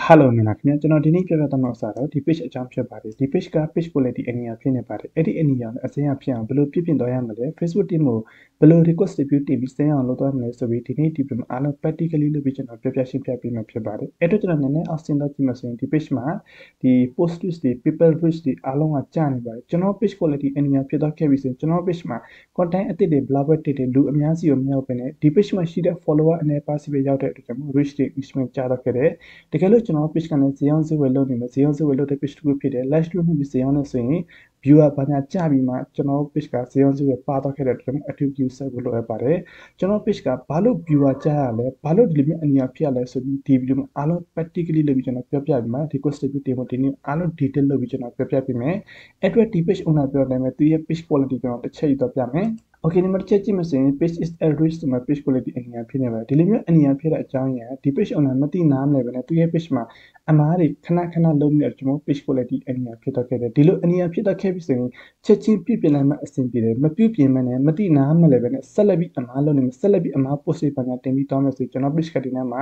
Hello မင်္ဂလာခင်ဗျာကျွန်တော်ဒီနေ့ပြပြသွားမှာစားတော့ဒီ page အကြောင်းဖြစ်ပါတယ်ဒီ page က page quality အနေအဖြစ်နေပါတယ်အဲ့ဒီအနေအရအစင်းအဖြစ်အောင်ဘယ်လိုပြပြင်သွားရမလဲ Facebook team ကိုဘယ်လို request တွေတင်ပြီးစင်းအောင်လုပ်သွားမလဲဆိုပြီးဒီနေ့ဒီပြင်အားလုံး practically လုပ်ပြီးကျွန်တော်ပြပြရှင်းပြပေးမှာဖြစ်ပါတယ်အဲ့တော့ကျွန်တော်နည်းနည်းအောက်ဆင်းတော့ကြည့်မှဆိုရင်ဒီ page မှာဒီ post list တွေ people reach တွေအားလုံးကကြာနေပါတယ်ကျွန်တော် page quality အနေအဖြစ်တော့ခဲ့ပြီဆိုရင်ကျွန်တော် page မှာ content အသစ်တွေ blog တွေတင်လူအများစီကိုမရောက်ဘဲနဲ့ဒီ page မှာရှိတဲ့ follower အနေပါစီပဲရောက်တဲ့အတွက်ကျွန်တော် reach တွေ engagement ကြာတော့ခဲ့တယ်တကယ်လို့ကျွန်တော် page ကနေဇေယျဇေဝယ်လုပ်နေမယ်ဇေယျဇေဝယ်လုပ်တဲ့ page တစ်ခုဖြစ်တယ် live stream ပြီးဇေယျနဲ့ဆိုရင် viewer ဘာညာကြာပြီးမှကျွန်တော် page ကဇေယျဇေဝယ်ပါတော့ခဲ့တဲ့အတွက် active user ကိုလိုအပ်ပါတယ်ကျွန်တော် page ကဘာလို့ viewer ကြာရလဲဘာလို့ဒီလိုမျိုးအညာဖြစ်ရလဲဆိုပြီးဒီ video မှာအားလုံး practically လုပ်ပြီးကျွန်တော်ပြောပြပြီးမှ request တွေတင်ဖို့ဒီနေ့အားလုံး detail လုပ်ပြီးကျွန်တော်ပြောပြပေးမယ်အဲ့အတွက်ဒီ page owner ပြောတယ်မယ်သူရဲ့ page quality ကျွန်တော်တစ်ချက်ယူတော့ပြမယ်Okay ဒီမှာတစ်ချက်ကြည့်မစရင် page is average ဆိုမှ page quality အညာဖြစ်နေပါတယ်ဒီလိုမျိုးအညာဖြစ်တဲ့အကြောင်းရင်းဒီ page owner မသိနားမလဲပဲနဲ့သူရဲ့ page မှာအမားတွေခဏလုံးနေတယ်ကျွန်တော် page quality အညာဖြစ်တော့ခဲ့တယ်ဒီလိုအညာဖြစ်တော့ခဲ့ပြီဆိုရင်ချက်ချင်းပြပြင်လိုက်မှအဆင်ပြေတယ်မပြပြင်မနဲ့မသိနားမလဲပဲနဲ့ဆက်လက်ပြီးအမားလုံးနေဆက်လက်ပြီးအမား post တွေပါတင်ပြီးတောင်းမယ်ဆိုကျွန်တော် page ကဒီနေ့မှာ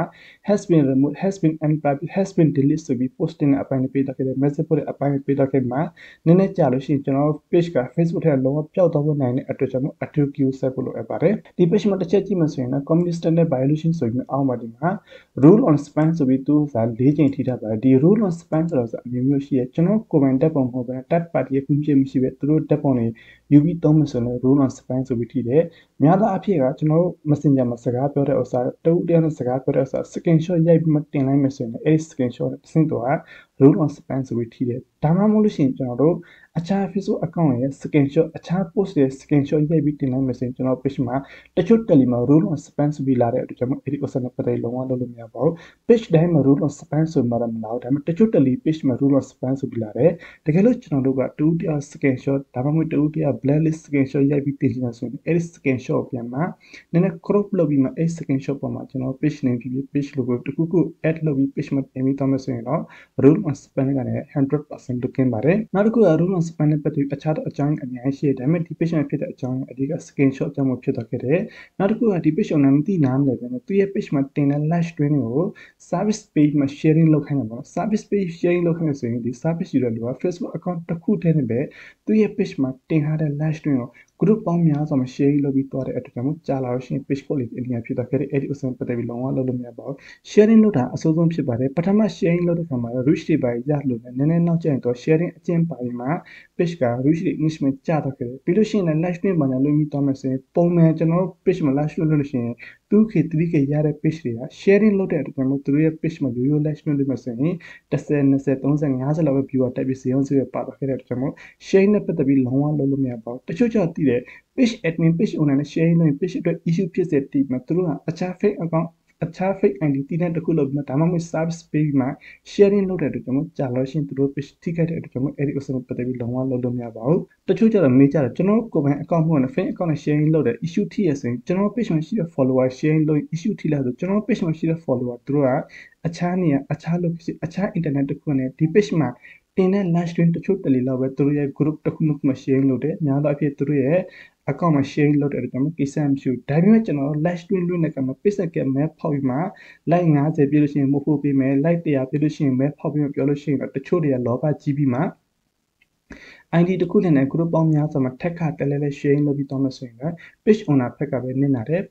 has been removed has been unprivate has been deleted ဆိုပြီး post တင်တဲ့အပိုင်းတွေပေးတော့ခဲ့တယ် message ပို့တဲ့အပိုင်းတွေပေးတော့ခဲ့မှာနည်းနည်းကြာလို့ရှိရင်ကျွန်တော် page က Facebook ထဲလုံးဝပျောက်သွားနိုင်တဲ့အတွက်ကြောင့် active user ကိုလိုအပ်ပါတယ်ဒီ page မှာတစ်ချက်ကြည့်မှဆိုရင် community standard violation ဆိုပြီးအောက်မှာဒီမှာ rule on spam ဆိုပြီးသူစာ၄ချိန်ထိထားပါတယ်ဒီ rule on spam ဆိုတော့အမျိုးမျိုးရှိရကျွန်တော်ကိုယ်ပိုင်တက်ပုံမဟုတ်ဘဲ third party ရဲ့ခွင့်ပြုမှုရှိပဲသူတို့တက်ပုံတွေယူပြီးသုံးမှဆိုရင် rule on spam ဆိုပြီးထိတယ်များသောအားဖြင့်ကကျွန်တော်တို့ messenger မှာစကားပြောတဲ့ဥစ္စာတူတယောက်နဲ့စကားပြောတဲ့ဥစ္စာ screenshot ရိုက်ပြီးမှတင်လိုက်မယ်ဆိုရင်အဲ့ဒီ screenshot တစ်ဆင့်တော့ rule on spam ဆိုပြီးထိတယ်ဒါမှမဟုတ်လို့ရှိရင်ကျွန်တော်တို့အခြား Facebook account ရဲ့ screenshot အခြား post ရဲ့ screenshot ရိုက်ပြီးတင်လိုက်မယ်ဆိုရင်ကျွန်တော် page မှာတချို့ Telegram မှာ rule on spam ဆိုပြီးလာတဲ့အတွက်ကျွန်တော်အဲ့ဒီဥစ္စာနဲ့ပတ်သက်လုံးဝလုပ်လို့မရပါဘူး page တိုင်းမှာ rule on spam ဆိုမှတော့မလာဘူးဒါပေမဲ့တချို့ Telegram page မှာ rule on spam ဆိုပြီးလာတယ်တကယ်လို့ကျွန်တော်တို့ကတူတယောက် screenshot ဒါမှမဟုတ်တူတယောက် blacklist screenshot ရိုက်ပြီးတင်ချင်တာဆိုရင်အဲ့ဒီ screenshot ပြန်မှာနည်းနည်း crop လုပ်ပြီးမှအဲ့ screenshot ပေါ်မှာကျွန်တော် page name ဖြစ်ဖြစ် page logo တခုခု add လုပ်ပြီး page မှာတင်ပြီးတော့မယ်ဆိုရင်တော့ rule on spam ကနေ 100% လုကင်းပါတယ်နောက်တစ်ခုက rule on spam နဲ့ပတ်သက်ပြီးအခြားသောအကြောင်းအများကြီးရှိတယ်ဒါပေမဲ့ဒီ page မှာဖြစ်တဲ့အကြောင်းအဓိက screenshot ကြောင့်ဖြစ်တော့ခဲ့တယ်နောက်တစ်ခုကဒီ page ကိုနားမသိနားမလဲပဲနဲ့သူရဲ့ page မှာတင်တဲ့ live stream ကို service page မှာ sharing လုပ်ခိုင်းတာပေါ့ service page sharing လုပ်ခိုင်းလို့ဆိုရင်ဒီ service ယူတဲ့လူက Facebook account တစ်ခုတည်းနဲ့ပဲသူရဲ့ page မှာတင်ထားတဲ့ live stream ကို group ပေါင်းများစွာမှာ sharing လုပ်ပြီးသွားတဲ့အတွက်ကြောင့်ကြာလာလို့ရှိရင် page quality အများဖြစ်တော့ခဲ့တယ်အဲ့ဒီဥစ္စာပတ်သက်ပြီးလုံးဝလုပ်လို့မရပါဘူး sharing လုပ်တာအဆိုးဆုံးဖြစ်ပါတယ်ပထမ sharing လုပ်တဲ့ခါမှာ reach တွေပါရလို့နည်းနည်းနောက်ကျရင်တော့ sharing အကျင့်ပါပြီးမှ page က reach တွေ engagement ကျတော့ခဲ့တယ်ပြီးလို့ရှိရင် live stream မှာလည်းလုပ်ပြီးသွားမယ်ဆိုရင်ပုံမှန်ကျွန်တော်တို့ page မှာ live stream လုပ်လို့ရှိရင် 2K 3K ရတဲ့ page တွေက sharing လုပ်တဲ့အတွက်ကြောင့်သူတို့ရဲ့ page မှာရိုးရိုး live stream လုပ်မှဆိုရင်10 20 30 50လောက်ပဲ viewer တက်ပြီးဇေယျဇေယျပါတော့ခဲ့တဲ့အတွက်ကြောင့် sharing နဲ့ပတ်သက်ပြီးလုံးဝလုပ်လို့မရပါဘူးတချို့ကြောင့်တည်တယ် page admin page owner နဲ့ sharing လုပ်ရင် page အတွက် issue ဖြစ်စေတည်မှာသူတို့ကအခြား fake account အခြား fake ID တည်တဲ့တစ်ခုလုပ်ပြီးဒါမှမဟုတ် service page မှာ sharing လုပ်တဲ့အတွက်ကြောင့်ကြာလို့ရှိရင်သူတို့ page ထိခိုက်တဲ့အတွက်ကြောင့်အဲ့ဒီဥစ္စာနဲ့ပတ်သက်ပြီးလုံးဝလုပ်လို့မရပါဘူးတချို့ကျတော့မေးကြတယ်ကျွန်တော်ကိုယ်ပိုင် account မဟုတ်နဲ့ fake account နဲ့ sharing လုပ်တဲ့ issue ထိရဆိုရင်ကျွန်တော် page မှာရှိတဲ့ follower sharing လုပ် issue ထိလာဆိုကျွန်တော် page မှာရှိတဲ့ follower သူတို့ကအခြားနေရာအခြား location အခြား internet တစ်ခုနဲ့ဒီ page မှာတင်တဲ့ live stream တချို့တလေလောက်ပဲသူတို့ရဲ့ group တစ်ခုမှာ sharing လုပ်တယ်များသောအားဖြင့်သူတို့ရဲ့ account မှာ sharing လုပ်တဲ့အတွက်ကြောင့်ကိစ္စမရှိဘူးဒါပေမဲ့ကျွန်တော် live stream လုပ်တဲ့အခါမှာ page က map ဖောက်ပြီးမှ like 50ပြည့်လို့ရှိရင်မဟုတ်ပေးမယ် like 100ပြည့်လို့ရှိရင် map ဖောက်ပြီးမှပြောလို့ရှိရင်တော့တချို့တွေကလောဘကြီးပြီးမှ ID တစ်ခုနဲ့ group ပေါင်းများစွာမှာထက်ခါတလဲလဲ sharing လုပ်ပြီးတော့မှဆိုရင်လည်း page owner ဘက်ကပဲနစ်နာတယ်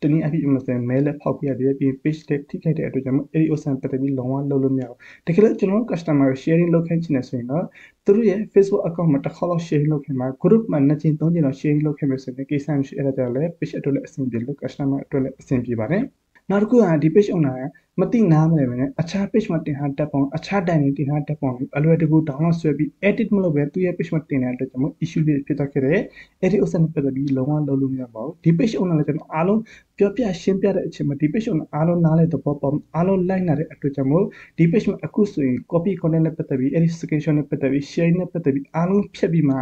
တနည်းအားဖြင့်ပြောမယ်ဆိုရင် mail လည်းဖောက်ပြရတယ်ပြီး page တွေထိခိုက်တဲ့အတွက်ကြောင့်အဲ့ဒီဥစ္စာပတ်သက်ပြီးလုံးဝလုပ်လို့မရဘူးတကယ်လို့ကျွန်တော်တို့ customer sharing လုပ်ခိုင်းချင်တယ်ဆိုရင်တော့သူတို့ရဲ့ Facebook account မှာတစ်ခါတော့ sharing လုပ်ခင်မှာ group မှာ2ချိန်3ချိန်တော့ sharing လုပ်ခင်မယ်ဆိုရင်ကိစ္စမရှိအဲ့ဒါကြောင့်လည်း page အတွက်လည်းအဆင်ပြေလို့ customer အတွက်လည်းအဆင်ပြေပါတယ်နောက်တစ်ခုကဒီ page owner ကမသိနားမလဲပဲနဲ့အခြား page မှာတင်ထားတက်ပုံအခြား time တင်ထားတက်ပုံအလွယ်တကူ download ဆွဲပြီး edit မလုပ်ပဲသူရဲ့ page မှာတင်တဲ့အတွက်ကြောင့် issue တွေဖြစ်သွားခဲ့တယ်အဲ့ဒီဥစ္စာနဲ့ပတ်သက်ပြီးလုံးဝလုပ်လို့မရပါဘူးဒီ page owner လည်းကျွန်တော်အားလုံးပြောပြရှင်းပြတဲ့အချိန်မှာဒီ page owner အားလုံးနားလဲသဘောပေါက်အားလုံး like နာတဲ့အတွက်ကြောင့်ဒီ page မှာအခုဆိုရင် copy content နဲ့ပတ်သက်ပြီးအဲ့ဒီ screenshot နဲ့ပတ်သက်ပြီး share နဲ့ပတ်သက်ပြီးအားလုံးဖြတ်ပြီးမှ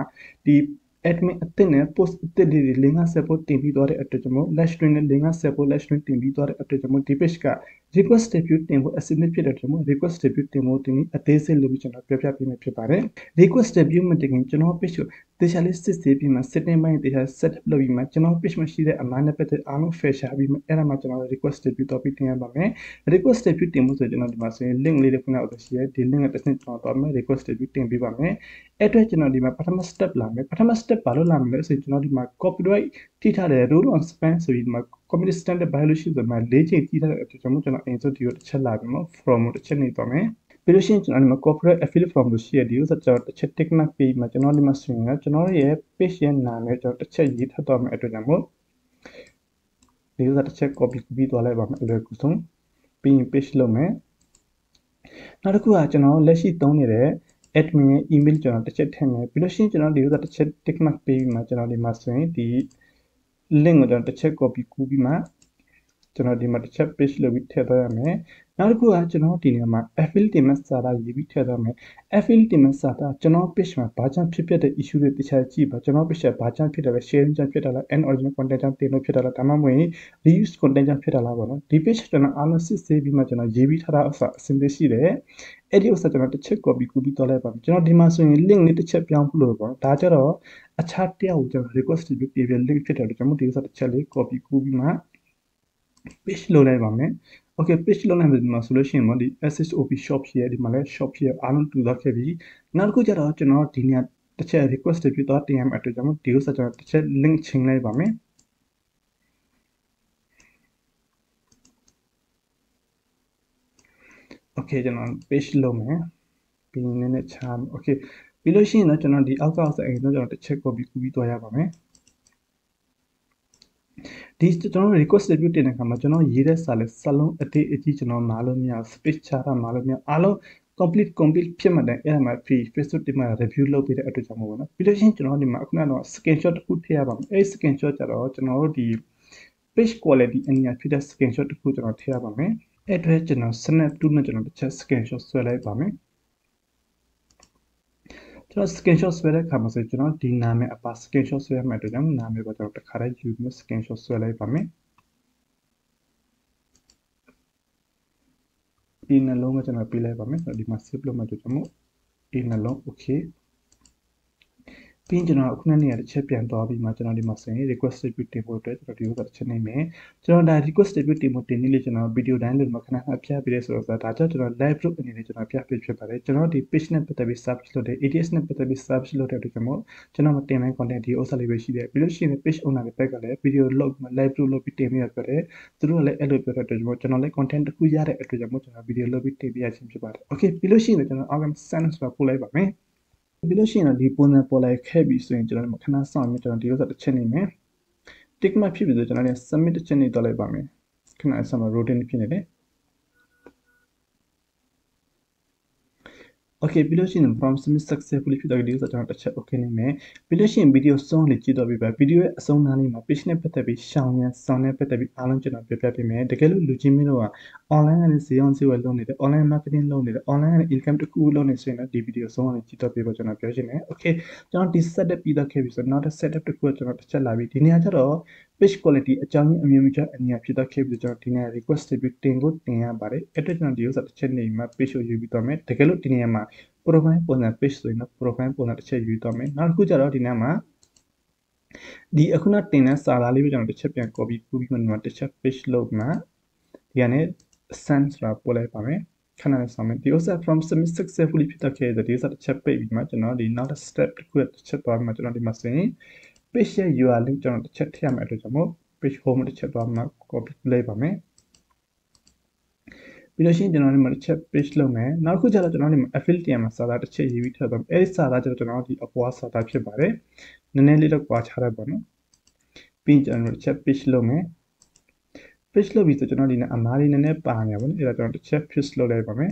ဒီ admin အသစ်နဲ့ post အသစ်တွေလင်းကားဆက်ဖို့တင်ပြီးသွားတဲ့အတွက်ကြောင့်မို့ lash string နဲ့လင်းကားဆက်ဖို့ lash string တင်ပြီးသွားတဲ့အတွက်ကြောင့်မို့ဒီ page က request debut တင်ဖို့အဆင်သင့်ဖြစ်တဲ့အတွက်ကြောင့်မို့ request debut တင်ဖို့တင်ပြီးအသေးစိတ်လုပ်ပြီးကျွန်တော်ပြောပြပေးမယ်ဖြစ်ပါတယ် request debut မတင်ခင်ကျွန်တော် page ကိုတေချာလေးစစ်ဆေးပြီးမှ setting ပိုင်းတေချာ set up လုပ်ပြီးမှကျွန်တော် page မှာရှိတဲ့အမှားနဲ့ပတ်သက်အားလုံး fair ရှာပြီးမှအဲ့ဒါမှကျွန်တော် request debut တော့ပြီးတင်ရပါမယ် request debut တင်ဖို့ဆိုကျွန်တော်ဒီမှာဆိုရင် link လေးတစ်ခုနဲ့အောက်ရှိရဲဒီ link နဲ့တစ်ဆင့်ကျွန်တော်တော့မယ် request debut တင်ပေးပါမယ်အဲ့အတွက်ကျွန်တော်ဒီမှာပထမ step လာမယ်ပထမ step ဘာလို့လာမလဲဆိုရင်ကျွန်တော်ဒီမှာ copyright ထိထားတဲ့ rule on spam ဆိုပြီးဒီမှာ community standard violation ဆိုမှ၄ချိန်ထိထားတဲ့အတွက်ကျွန်တော်အရင်ဆုံးဒီကိုတစ်ချက်လာပြီးမှ from ကိုတစ်ချက်နေသွားမယ်ပြီးလို့ရှိရင်ကျွန်တော်ဒီမှာ corporate affiliate from လို့ရှိရဒီဥစ္စာကျွန်တော်တစ်ချက် tick mark ပေးမှာကျွန်တော်ဒီမှာဆိုရင်ကျွန်တော်ရဲ့ page ရဲ့နာမည်ကျွန်တော်တစ်ချက်ရေးထပ်တော့မယ်အတွက်ကြောင့်မို့ဒီဥစ္စာတစ်ချက် copy ပြီးသွားလိုက်ပါမယ်အလွယ်ကူဆုံးပြီးရင် page လုပ်မယ်နောက်တစ်ခုကကျွန်တော်လက်ရှိသုံးနေတဲ့ admin ရဲ့ email ကျွန်တော်တစ်ချက်ထည့်မယ်ပြီးလို့ရှိရင်ကျွန်တော်ဒီဥစ္စာတစ်ချက် tick mark ပေးပြီးမှကျွန်တော်ဒီမှာဆိုရင်ဒီ link ကိုကျွန်တော်တစ်ချက် copy ကူးပြီးမှကျွန်တော်ဒီမှာတစ်ချက် page လုပ်ပြီးထည့်သွားရမယ်နောက်တစ်ခုကကျွန်တော်ဒီနေရာမှာ affiliate တင်မဲ့စာသားရေးပြီးထည့်သွားမယ် affiliate တင်မဲ့စာသားကျွန်တော် page မှာဘာကြောင့်ဖြစ်တဲ့ issue တွေတခြားကြည့်ပါကျွန်တော် page ကဘာကြောင့်ဖြစ်တယ်လဲ sharing ကြောင့်ဖြစ်တာလား and original content ကြောင့်တင်လို့ဖြစ်တာလားဒါမှမဟုတ် reuse content ကြောင့်ဖြစ်တာလားပေါ့နော်ဒီ page ကျွန်တော်အားလုံးစစ်ဆေးပြီးမှကျွန်တော်ရေးပြီးထားတာဥစ္စာအဆင်သင့်ရှိတယ်အဲ့ဒီဥစ္စာကျွန်တော်တစ်ချက် copy ကူးပြီးသွားလိုက်ပါမယ်ကျွန်တော်ဒီမှာဆိုရင် link လေးတစ်ချက်ပြောင်းဖို့လို့ပေါ့ဒါကြတော့အခြားတစ်ယောက်ကိုကျွန်တော် request ပြုပြီး link ဖြစ်တယ်လို့ကျွန်တော်ဒီဥစ္စာတစ်ချက်လေး copy ကူးပြီးမှ page လုပ်လိုက်ပါမယ် okay page လုပ်လိုက်ပြီဒီမှာဆိုလို့ရှိရင်ဒီ SSOP shop ဖြစ်ရဒီမှာလဲ shop ဖြစ်ရအားလုံးတူသွားခဲ့ပြီနောက်တစ်ခုကျတော့ကျွန်တော်ဒီနေရာတစ်ချက် request ပြုသွားတင်ရမယ့်အတွက်ကြောင့်ဒီဥစ္စာကျွန်တော်တစ်ချက် link ချိန်လိုက်ပါမယ် okay ကျွန်တော် page လုပ်မယ်ပြီးရင်လည်းချား okay ပြီးလို့ရှိရင်တော့ကျွန်တော်ဒီအောက်ကဆိုရင်တော့ကျွန်တော်တစ်ချက် copy ကူးပြီးသွားရပါမယ်ဒီကျွန်တော် request debut တင်တဲ့အခါမှာကျွန်တော်ရေးတဲ့စာလဲစာလုံးအတိအကျကျွန်တော်နားလို့မရ space ချတာနားလို့မရအားလုံး complete ဖြစ်မှတဲ့အဲ့ဒါမှ Facebook ဒီမှာ review လုပ်ပေးတဲ့အတွက်ကြောင့်မို့ပေါ့နော်ပြီးလို့ရှိရင်ကျွန်တော်ဒီမှာအခုနကတော့ screenshot တစ်ခုထည့်ရပါမယ်အဲ့ screenshot ကြတော့ကျွန်တော်တို့ဒီ page quality အနည်းဖြစ်တဲ့ screenshot တစ်ခုကျွန်တော်ထည့်ရပါမယ်အဲ့အတွက်ကျွန်တော် snap tool နဲ့ကျွန်တော်တစ်ချက် screenshot ဆွဲလိုက်ပါမယ်ကျွန်တော် screenshot ဆွဲတဲ့အခါမှာဆိုကျွန်တော်ဒီနာမည်အပါ screenshot ဆွဲရမယ့်အတွက်ကြောင့်နာမည်ကိုကျွန်တော်တစ်ခါတည်းယူပြီး screenshot ဆွဲလိုက်ပါမယ်ဒီနှလုံးကိုကျွန်တော်ပြလိုက်ပါမယ်ဒီမှာ save လုပ်မှတို့ကျွန်တော်ဒီနှလုံး okay ပြီးရင်ကျွန်တော်ခုနကနေတစ်ချက်ပြန်သွားပြီးမှကျွန်တော်ဒီမှာဆိုရင် request debut တင်ဖို့အတွက်ကျွန်တော်ဒီဥစ္စာတစ်ချက်နေမယ်ကျွန်တော်ဒါ request debut တင်ဖို့တင်နေလေကျွန်တော် video တိုင်းလို့မခဏခဏပြပေးရဲဆိုတော့ဒါကြောင့်ကျွန်တော် live group အနေနဲ့ကျွန်တော်ပြပေးဖြစ်ပါတယ်ကျွန်တော်ဒီ page နဲ့ပတ်သက်ပြီး service လုပ်တဲ့ ATS နဲ့ပတ်သက်ပြီး service လုပ်တဲ့အတွက်ကျွန်တော်မတင်မယ့် content ဒီဥစ္စာလေးပဲရှိတယ်ပြီးလို့ရှိရင် page owner တွေဘက်ကလည်း video လုပ် live group လုပ်ပြီးတင်ပြရပြောတယ်သူတို့ကလည်းအဲ့လိုပြောတဲ့အတွက်ကျွန်တော်လည်း content တစ်ခုရတဲ့အတွက်ကျွန်တော် video လုပ်ပြီးတင်ပြရခြင်းဖြစ်ပါတယ် okay ပြီးလို့ရှိရင်ကျွန်တော် outcome send ဆိုတာပို့လိုက်ပါမယ်ပြီးလို့ရှိရင်ဒီပုံစံပေါ်လိုက်ခဲ့ပြီဆိုရင်ကျွန်တော်ခဏစောင့်ပြီးကျွန်တော်ဒီဥစ္စာတစ်ချက်နေမယ် tick mark ဖြစ်ပြီဆိုကျွန်တော်လည်း submit တစ်ချက်နေတော့လိုက်ပါမယ်ခဏအစမှာ routine ဖြစ်နေတယ် okay ပြီးလို့ရှိရင် from submit successfully ဖြစ်တော့ဒီဥစ္စာကျွန်တော်တစ်ချက် okay နေမယ်ပြီးလို့ရှိရင် video ဆုံးလေးကြည့်တော့ပြီပဲ video ရဲ့အဆုံးနားလေးမှာ page နဲ့ပတ်သက်ပြီးရှောင်းရန်စောင်းနဲ့ပတ်သက်ပြီးအားလုံးကျွန်တော်ပြပြပေးမယ်တကယ်လို့လူချင်းမင်းတို့က online ကနေဈေးအောင်ဈေးဝယ်လုပ်နေတယ် online marketing လုပ်နေတယ် online ကနေ income တစ်ခုလုပ်နေဆိုရင်လည်းဒီ video ဆုံးအောင်ကြည့်တော့ပြဖို့ကျွန်တော်ပြောချင်တယ် okay ကျွန်တော်ဒီ setup ပြီးတော့ခဲ့ပြီဆိုတော့နောက်တစ် setup တစ်ခုကျွန်တော်တစ်ချက်လာပြီဒီနေရာကျတော့ page quality အကြောင်းအမြင်မျိုးအညာဖြစ်တော့ခဲ့ပြီကျွန်တော်ဒီနေရာ request debut တင်ကိုတင်ရပါတယ်အဲ့တော့ကျွန်တော်ဒီဥစ္စာတစ်ချက်နေမှာ page ကိုယူပြီးတော့မယ်တကယ်လို့ဒီနေရာမှာ profile ပုံစံ page ဆိုရင်တော့ profile ပုံစံတစ်ချက်ယူတော့မယ်နောက်တစ်ခုကျတော့ဒီနေရာမှာဒီအခုနတင်တဲ့စာသားလေးပဲကျွန်တော်တစ်ချက်ပြန် copy ကူးပြီးမှတစ်ချက် page လုပ်မှာဒီကနေ send ဆိုတာပို့လိုက်ပါမယ်ခဏလေးဆောင်မယ်ဒီဥစ္စာ from submit successfully ဖြစ်တော့ခဲ့တဲ့ဒီဥစ္စာတစ်ချက်ပိတ်ပြီးမှကျွန်တော်ဒီနောက်တစ် step တစ်ခုတစ်ချက်သွားပြီးမှကျွန်တော်ဒီမှာဆိုရင် page ရဲ့ URL ကျွန်တော်တစ်ချက်ထည့်ရမယ့်အတွက်ကြောင့်မို့ page home တစ်ချက်သွားမှ copy လိုက်ပါမယ်ပြီးလို့ရှိရင်ကျွန်တော်ဒီမှာတစ်ချက် page လုပ်မယ်နောက်တစ်ခုကျတော့ကျွန်တော်ဒီမှာ affiliate မှာစာသားတစ်ချက်ရေးပြီးထည့်သွားမယ်အဲဒီစာသားကျတော့ကျွန်တော်ဒီအပွားစာသားဖြစ်ပါတယ်နည်းနည်းလေးတော့ကွာခြားရပါတော့ပြီးရင်ကျွန်တော်တစ်ချက် page လုပ်မယ် page လုပ်ပြီးဆိုကျွန်တော်ဒီနေ့အမားလေးနည်းနည်းပါနေပါဘူးအဲ့ဒါကျွန်တော်တစ်ချက် page လုပ်လိုက်ပါမယ်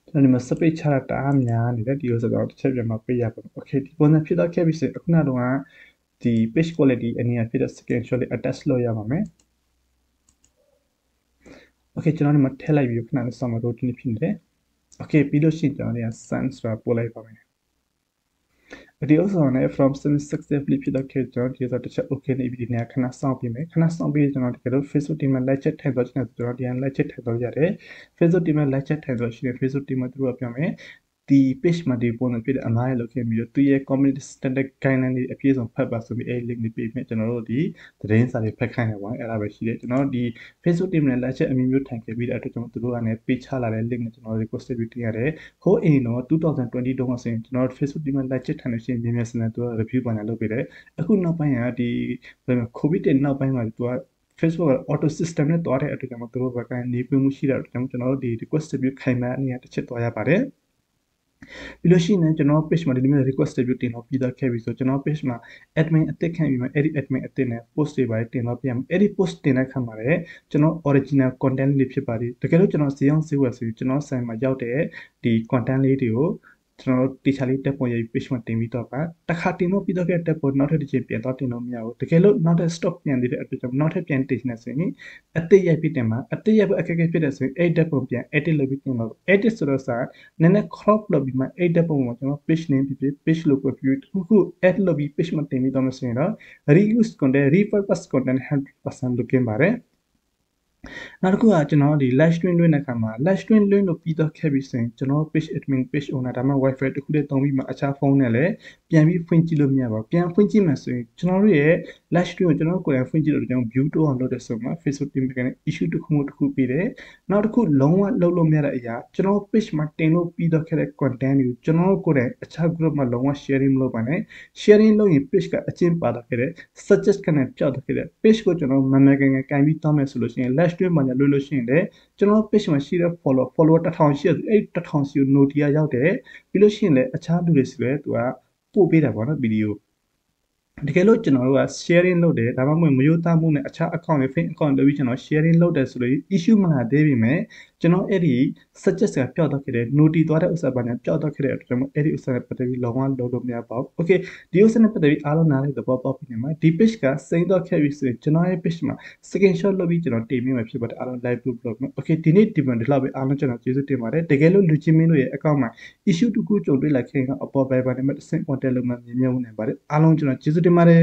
ကျွန်တော်ဒီမှာ space ချတာတအားများနေတယ်ဒီလိုဆိုတော့တစ်ချက်ပြန်မှာပေးရပါမယ် okay ဒီပုံစံဖြစ်တော့ခဲ့ပြီဆိုအခုနကတော့ဒီ page quality အနေနဲ့ဖြစ်တဲ့ screenshot လေး attach လုပ်ရပါမယ် okay ကျွန်တော်ဒီမှာထည့်လိုက်ပြီးခဏလေးစောင့်မှာ routine ဖြစ်နေတယ် okay ပြီးလို့ရှိရင်ကျွန်တော်ဒီက send ဆိုတာပို့လိုက်ပါမယ် ဒီဥစ္စာနဲ့ from successfully ဖြစ်တော့ခဲ့ကျွန်တော်ဒီဆိုတစ်ချက် okay နေပြီဒီနေရာခဏစောင့်ပြီးမယ်ခဏစောင့်ပြီးကျွန်တော်တကယ်လို့ Facebook team မှာ live chat ထိုင်တော့ကျွန်တော်ဒီ live chat ထိုင်တော့ရတယ် Facebook team မှာ live chat ထိုင်တော့ရှိတယ် Facebook team မှာသူတို့ကပြောမယ်ဒီ page မှာဒီပုံစံဖြစ်တဲ့အမားရလုပ်ခဲ့ပြီးတော့သူရဲ့ community standard guideline တွေအပြည့်စုံဖတ်ပါဆိုပြီးအဲ့ link တွေပေးမယ်ကျွန်တော်တို့ဒီသတင်းစာတွေဖတ်ခိုင်းတယ်ပေါ့အဲ့ဒါပဲရှိတယ်ကျွန်တော်ဒီ Facebook team နဲ့ live chat အမျိုးမျိုးထိုင်ခဲ့ပြီးတဲ့အတွက်ကျွန်တော်တို့ကနေ page ချလာတဲ့ link နဲ့ကျွန်တော် request တွေတင်ရတယ်ဟိုအရင်တော့2020တုန်းကဆိုရင်ကျွန်တော် Facebook team နဲ့ live chat ထိုင်လို့ရှိရင်မြန်မြန်ဆန်ဆန်သူက review பண்ணလုပ်ပေးတယ်အခုနောက်ပိုင်းကဒီ COVID တဲ့နောက်ပိုင်းမှာသူကFacebook က auto system နဲ့တွားတဲ့အတွက်ကြောင့်သူတို့ဘက်ကနေပြမှုရှိတဲ့အတွက်ကြောင့်ကျွန်တော်တို့ဒီ request တွေခိုင်မာအနေနဲ့တစ်ချက်တွားရပါတယ်ပြီးလို့ရှိရင်ကျွန်တော် page မှာဒီလိုမျိုး request တွေတင်တော့ပြီးတော့ခဲ့ပြီဆိုကျွန်တော် page မှာ admin အသစ်ခန့်ပြီးမှအဲ့ဒီ admin အသစ်နဲ့ post တွေပါတင်တော့ပြန်အဲ့ဒီ post တင်တဲ့ခါမှာလည်းကျွန်တော် original content လေးဖြစ်ပါတယ်တကယ်လို့ကျွန်တော်ဈေးအောင်ဈေးဝယ်ဆိုရင်ကျွန်တော်ဆိုင်မှာရောက်တဲ့ဒီ content လေးတွေကိုကျွန်တော်တီချာလေးတက်ပေါ်ရေး page မှာတင်ပြီးတော့တခါတင်လို့ပြီးတော့ခဲ့တက်ပေါ်နောက်ထပ်တစ်ချိန်ပြန်တော့တင်လို့မရဘူးတကယ်လို့နောက်ထပ် stock ပြန်သေးတဲ့အတွက်ကြောင့်နောက်ထပ်ပြန်တင်နေဆိုရင်အသစ်ရိုက်ပြီးတင်မှာအသစ်ရိုက်ဖို့အခက်အခဲဖြစ်တဲ့ဆိုရင်အဲ့တက်ပေါ်ပြန် edit လုပ်ပြီးတင်မှာ edit ဆိုတော့စာနည်းနည်း crop လုပ်ပြီးမှအဲ့တက်ပေါ်မှာကျွန်တော် page name ဖြစ်ဖြစ် page logo ဖြစ်ဖြစ်ခု add လုပ်ပြီး page မှာတင်ပြီးတော့မဆိုရင်တော့ reuse content repurpose content 100% လုပ်ခင်ပါတယ်နောက်တစ်ခုကကျွန်တော်ဒီ live stream လွှင့်တဲ့အခါမှာ live stream လွှင့်လို့ပြီးတော့ခဲ့ပြီးဆိုရင်ကျွန်တော် page admin page owner ဒါမှ wifi တစ်ခုတည်းသုံးပြီးမှအခြားဖုန်းနဲ့လည်းပြန်ပြီးဖွင့်ကြည့်လို့မရပါဘူးပြန်ဖွင့်ကြည့်မှဆိုရင်ကျွန်တော်တို့ရဲ့ live stream ကိုကျွန်တော်ကိုယ်တိုင်ဖွင့်ကြည့်လို့ကျွန်တော် view တိုးအောင်လုပ်တဲ့ဆိုမှ Facebook team ကနေ issue တစ်ခုမှတစ်ခုပြီးတယ်နောက်တစ်ခုလုံးဝလုပ်လို့မရတဲ့အရာကျွန်တော် page မှာတင်လို့ပြီးတော့ခဲ့တဲ့ content တွေကိုကျွန်တော်ကိုယ်တိုင်အခြား group မှာလုံးဝ sharing မလုပ်ပါနဲ့ sharing လုပ်ရင် page ကအကျဉ်းပါတော့ခဲ့တဲ့ suggest ကနေပြောက်တော့ခဲ့တဲ့ page ကိုကျွန်တော်မမကန်ကန်ကင်ပြီးတောင်းမယ်ဆိုလို့ရှိရင် live stream မှာလွှင့်လို့ရှိရင်လည်းကျွန်တော် page မှာရှိတဲ့ follower 1000ရှိတယ်အဲ့1000စီကို notify ရောက်တယ်ပြီးလို့ရှိရင်လည်းအခြားလူတွေစီပဲသူကပို့ပေးတာပေါ့နော်ဗီဒီယိုတကယ်လို့ကျွန်တော်တို့က sharing လုပ်တယ်ဒါမှမဟုတ်မယိုသားမှုနဲ့အခြား account တွေ fake account တွေပြီးကျွန်တော် sharing လုပ်တယ်ဆိုလို့ issue မလာသေးပြီမဲ့ကျွန်တော်အဲ့ဒီ suggest ကပျောက်တော့ခဲ့တယ် notify သွားတဲ့ဥစ္စာပိုင်းနဲ့ပျောက်တော့ခဲ့တဲ့အတွက်ကျွန်တော်အဲ့ဒီဥစ္စာနဲ့ပတ်သက်ပြီးလုံးဝလုပ်လို့မရပါဘူး okay ဒီဥစ္စာနဲ့ပတ်သက်ပြီးအားလုံးနားလည်သဘောပေါက်ပြီနေမှာဒီ page ကစိမ့်တော့ခဲ့ပြီဆိုရင်ကျွန်တော်ရဲ့ page မှာ screenshot လုပ်ပြီးကျွန်တော်တင်ပြမှာဖြစ်ပါတယ်အားလုံး live group လုပ်မယ် okay ဒီနေ့ဒီလောက်ပဲအားလုံးကျွန်တော်ကျေးဇူးတင်ပါတယ်တကယ်လို့လူချင်းမင်းတို့ရဲ့ account မှာ issue တစ်ခုကြုံတွေ့လိုက်ခင်ကအပေါ် Viber နဲ့တစ်ဆင့် contact လုပ်မှမြင်မြင်ဝင်နိုင်ပါတယ်အားလုံးကျွန်တော်ကျေးဇူးတင်ပါတယ်